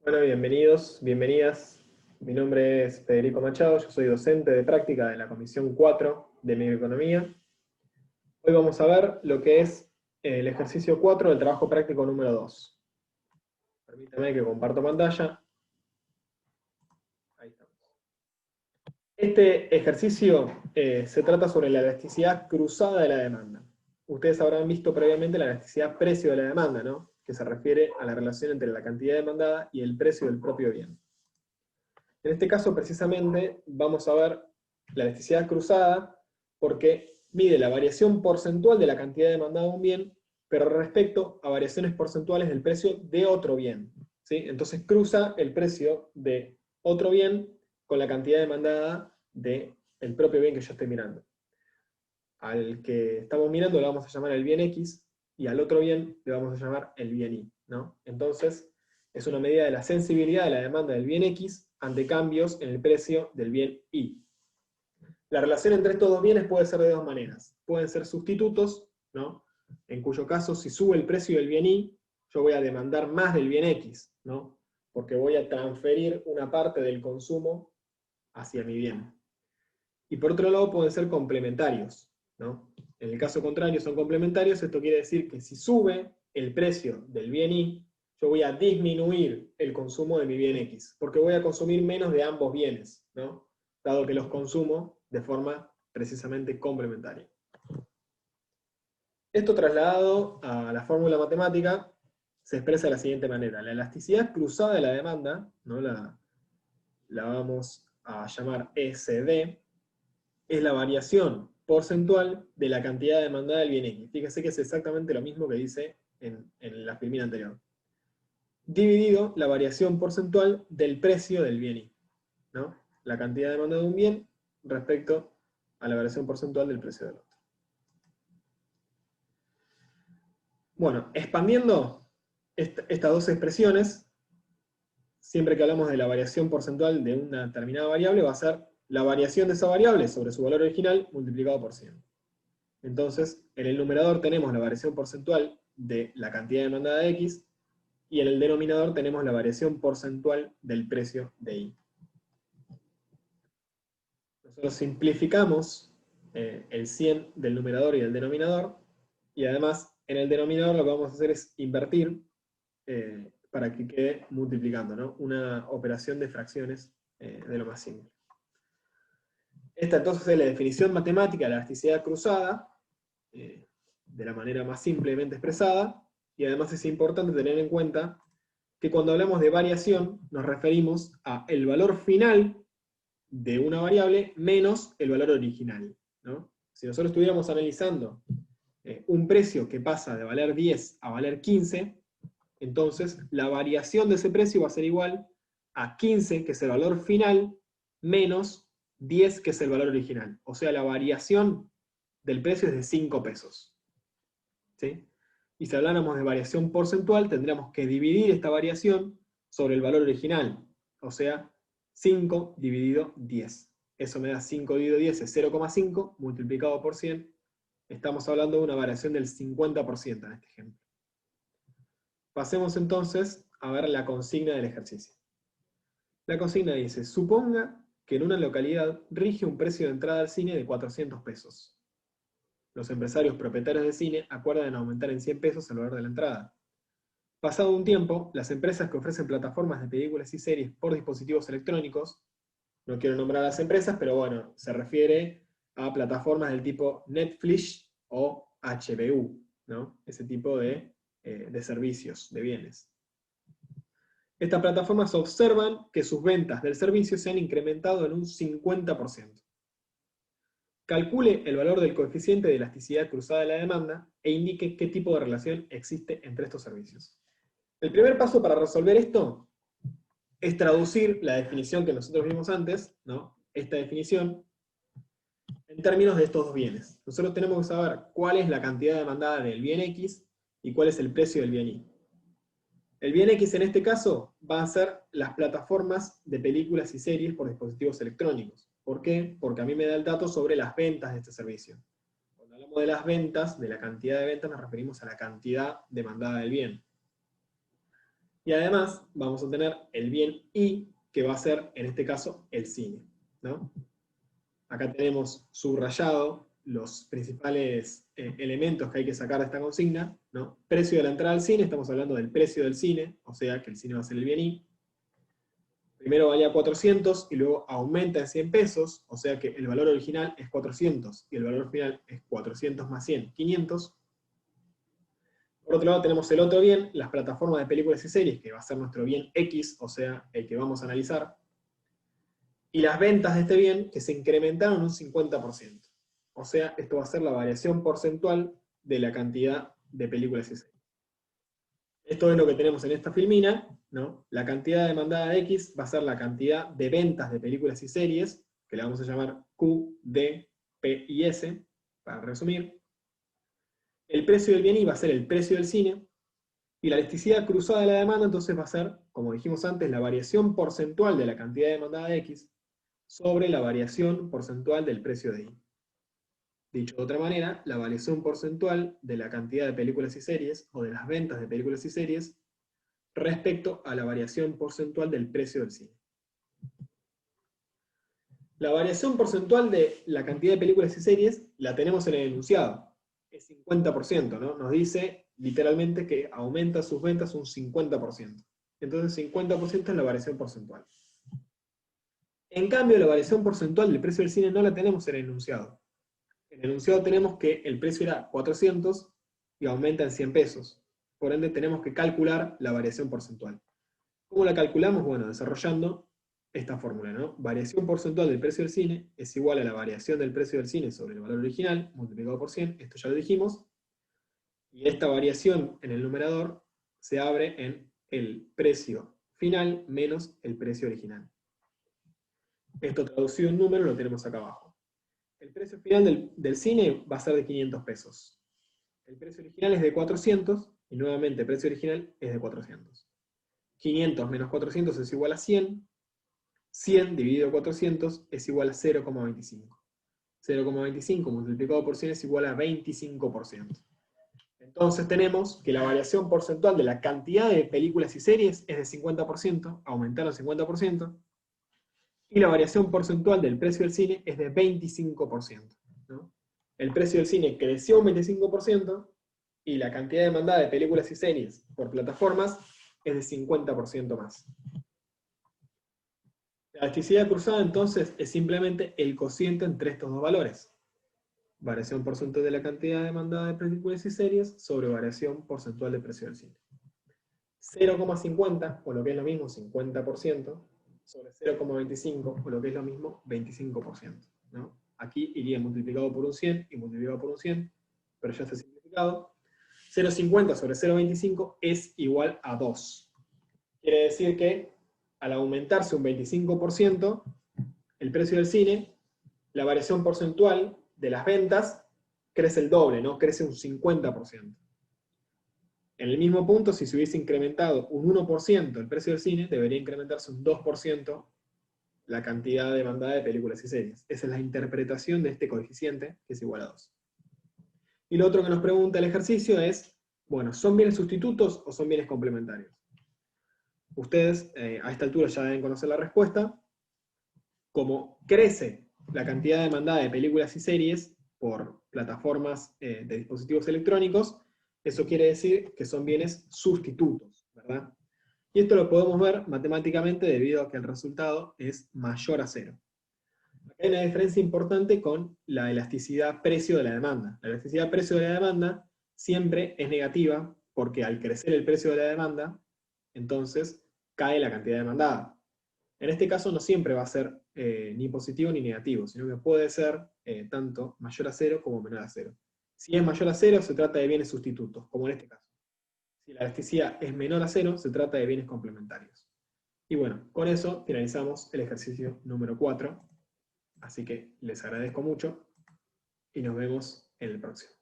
Bueno, bienvenidos, bienvenidas. Mi nombre es Federico Machado, yo soy docente de práctica de la Comisión 4 de Microeconomía. Hoy vamos a ver lo que es el ejercicio 4 del trabajo práctico número 2. Permítanme que comparto pantalla. Ahí estamos. Este ejercicio se trata sobre la elasticidad cruzada de la demanda. Ustedes habrán visto previamente la elasticidad precio de la demanda, ¿no? Que se refiere a la relación entre la cantidad demandada y el precio del propio bien. En este caso, precisamente, vamos a ver la elasticidad cruzada porque mide la variación porcentual de la cantidad demandada de un bien, pero respecto a variaciones porcentuales del precio de otro bien. ¿Sí? Entonces cruza el precio de otro bien con la cantidad demandada del propio bien que yo estoy mirando. Al que estamos mirando le vamos a llamar el bien X, y al otro bien le vamos a llamar el bien Y, ¿no? Entonces, es una medida de la sensibilidad de la demanda del bien X ante cambios en el precio del bien Y. La relación entre estos dos bienes puede ser de dos maneras. Pueden ser sustitutos, ¿no? En cuyo caso, si sube el precio del bien Y, yo voy a demandar más del bien X, ¿no? Porque voy a transferir una parte del consumo hacia mi bien. Y por otro lado, pueden ser complementarios, ¿no? En el caso contrario son complementarios, esto quiere decir que si sube el precio del bien Y, yo voy a disminuir el consumo de mi bien X, porque voy a consumir menos de ambos bienes, ¿no? Dado que los consumo de forma precisamente complementaria. Esto trasladado a la fórmula matemática se expresa de la siguiente manera. La elasticidad cruzada de la demanda, ¿no? la vamos a llamar SD, es la variación porcentual de la cantidad demandada del bien X. Fíjese que es exactamente lo mismo que dice en la filmina anterior. Dividido la variación porcentual del precio del bien Y, ¿no? La cantidad demandada de un bien respecto a la variación porcentual del precio del otro. Bueno, expandiendo estas dos expresiones, siempre que hablamos de la variación porcentual de una determinada variable, va a ser la variación de esa variable sobre su valor original multiplicado por 100. Entonces, en el numerador tenemos la variación porcentual de la cantidad demandada de X, y en el denominador tenemos la variación porcentual del precio de Y. Nosotros simplificamos el 100 del numerador y del denominador, y además en el denominador lo que vamos a hacer es invertir para que quede multiplicando, ¿no? Una operación de fracciones de lo más simple. Esta entonces es la definición matemática de la elasticidad cruzada, de la manera más simplemente expresada, y además es importante tener en cuenta que cuando hablamos de variación nos referimos a el valor final de una variable menos el valor original, ¿no? Si nosotros estuviéramos analizando un precio que pasa de valer 10 a valer 15, entonces la variación de ese precio va a ser igual a 15, que es el valor final, menos 10, que es el valor original. O sea, la variación del precio es de 5 pesos. ¿Sí? Y si habláramos de variación porcentual, tendríamos que dividir esta variación sobre el valor original. O sea, 5 dividido 10. Eso me da 5 dividido 10, es 0,5, multiplicado por 100. Estamos hablando de una variación del 50% en este ejemplo. Pasemos entonces a ver la consigna del ejercicio. La consigna dice: suponga que en una localidad rige un precio de entrada al cine de 400 pesos. Los empresarios propietarios de cine acuerdan aumentar en 100 pesos el valor de la entrada. Pasado un tiempo, las empresas que ofrecen plataformas de películas y series por dispositivos electrónicos, no quiero nombrar a las empresas, pero bueno, se refiere a plataformas del tipo Netflix o HBO, ¿no? Ese tipo de servicios, de bienes. Estas plataformas observan que sus ventas del servicio se han incrementado en un 50%. Calcule el valor del coeficiente de elasticidad cruzada de la demanda e indique qué tipo de relación existe entre estos servicios. El primer paso para resolver esto es traducir la definición que nosotros vimos antes, ¿no? Esta definición, en términos de estos dos bienes. Nosotros tenemos que saber cuál es la cantidad demandada del bien X y cuál es el precio del bien Y. El bien X en este caso va a ser las plataformas de películas y series por dispositivos electrónicos. ¿Por qué? Porque a mí me da el dato sobre las ventas de este servicio. Cuando hablamos de las ventas, de la cantidad de ventas, nos referimos a la cantidad demandada del bien. Y además vamos a tener el bien I, que va a ser, en este caso, el cine, ¿no? Acá tenemos subrayado los principales elementos que hay que sacar de esta consigna, ¿no? Precio de la entrada al cine, estamos hablando del precio del cine, o sea que el cine va a ser el bien I. Primero valía 400 y luego aumenta en 100 pesos, o sea que el valor original es 400 y el valor final es 400 más 100, 500. Por otro lado tenemos el otro bien, las plataformas de películas y series, que va a ser nuestro bien X, o sea, el que vamos a analizar. Y las ventas de este bien que se incrementaron un 50%. O sea, esto va a ser la variación porcentual de la cantidad de películas y series. Esto es lo que tenemos en esta filmina, ¿no? La cantidad demandada de X va a ser la cantidad de ventas de películas y series, que le vamos a llamar Q, D, P y S, para resumir. El precio del bien I va a ser el precio del cine, y la elasticidad cruzada de la demanda entonces va a ser, como dijimos antes, la variación porcentual de la cantidad demandada de X sobre la variación porcentual del precio de I. Dicho de otra manera, la variación porcentual de la cantidad de películas y series, o de las ventas de películas y series, respecto a la variación porcentual del precio del cine. La variación porcentual de la cantidad de películas y series la tenemos en el enunciado. Es 50%, ¿no? Nos dice literalmente que aumenta sus ventas un 50%. Entonces 50% es la variación porcentual. En cambio, la variación porcentual del precio del cine no la tenemos en el enunciado. En el enunciado tenemos que el precio era 400 y aumenta en 100 pesos. Por ende, tenemos que calcular la variación porcentual. ¿Cómo la calculamos? Bueno, desarrollando esta fórmula, ¿no? Variación porcentual del precio del cine es igual a la variación del precio del cine sobre el valor original, multiplicado por 100, esto ya lo dijimos, y esta variación en el numerador se abre en el precio final menos el precio original. Esto traducido en número lo tenemos acá abajo. El precio final del cine va a ser de 500 pesos. El precio original es de 400, y nuevamente el precio original es de 400. 500 menos 400 es igual a 100, 100 dividido 400 es igual a 0,25. 0,25 multiplicado por 100 es igual a 25%. Entonces tenemos que la variación porcentual de la cantidad de películas y series es de 50%, aumentaron 50%, y la variación porcentual del precio del cine es de 25%. ¿No? El precio del cine creció un 25% y la cantidad demandada de películas y series por plataformas es de 50% más. La elasticidad cruzada entonces es simplemente el cociente entre estos dos valores. Variación porcentual de la cantidad demandada de películas y series sobre variación porcentual del precio del cine. 0,50, o lo que es lo mismo, 50%, sobre 0,25, o lo que es lo mismo, 25%. ¿No? Aquí iría multiplicado por un 100 y multiplicado por un 100, pero ya está simplificado. 0,50 sobre 0,25 es igual a 2. Quiere decir que al aumentarse un 25% el precio del cine, la variación porcentual de las ventas crece el doble, ¿no? Crece un 50%. En el mismo punto, si se hubiese incrementado un 1% el precio del cine, debería incrementarse un 2% la cantidad demandada de películas y series. Esa es la interpretación de este coeficiente, que es igual a 2. Y lo otro que nos pregunta el ejercicio es, bueno, ¿son bienes sustitutos o son bienes complementarios? Ustedes a esta altura ya deben conocer la respuesta. Como crece la cantidad demandada de películas y series por plataformas de dispositivos electrónicos, eso quiere decir que son bienes sustitutos, ¿verdad? Y esto lo podemos ver matemáticamente debido a que el resultado es mayor a 0. Acá hay una diferencia importante con la elasticidad precio de la demanda. La elasticidad precio de la demanda siempre es negativa porque al crecer el precio de la demanda, entonces cae la cantidad demandada. En este caso no siempre va a ser ni positivo ni negativo, sino que puede ser tanto mayor a 0 como menor a 0. Si es mayor a 0, se trata de bienes sustitutos, como en este caso. Si la elasticidad es menor a 0, se trata de bienes complementarios. Y bueno, con eso finalizamos el ejercicio número 4. Así que les agradezco mucho y nos vemos en el próximo.